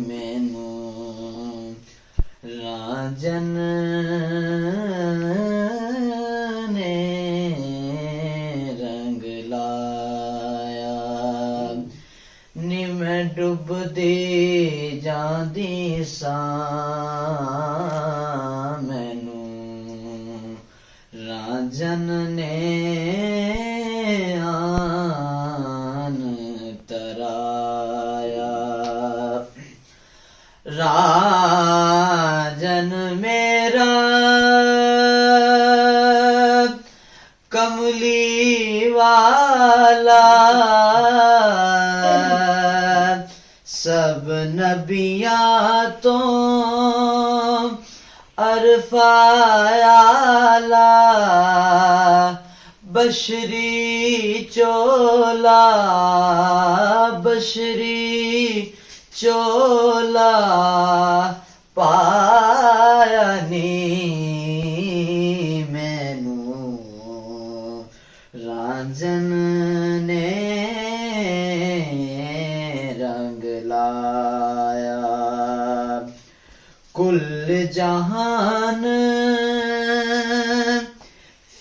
मैनू राजन ने रंग लाया नी मैं डुबदी जांदी सां मैनू राजन ने आन तराया राजन मेरा कमली वाला सब नबियाँ तो अरफायाला बशरी चोला पाया नी मैनू रांझन ने रंग लाया कुल जहान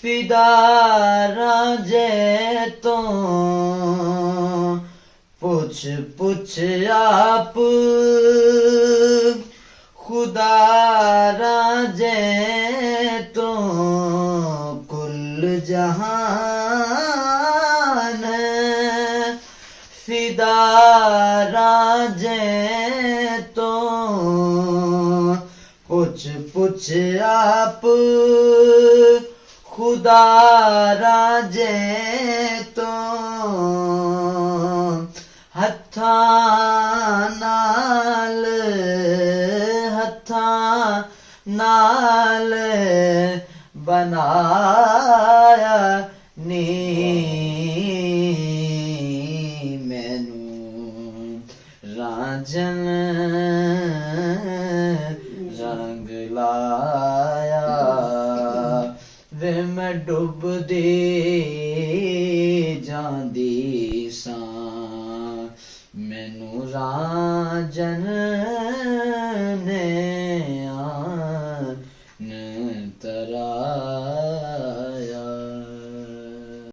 फिदा राजे तो पुछ पुछ आप खुदा राजे तो कुल जहान फिदा राजे तो पुछ पुछ आप खुदा राजे तो हत्थां नाल बनाया नी मैनू राजन रंग लाया वे मैं डुबदी जांदी सां मैनू राजन ने आन तराया।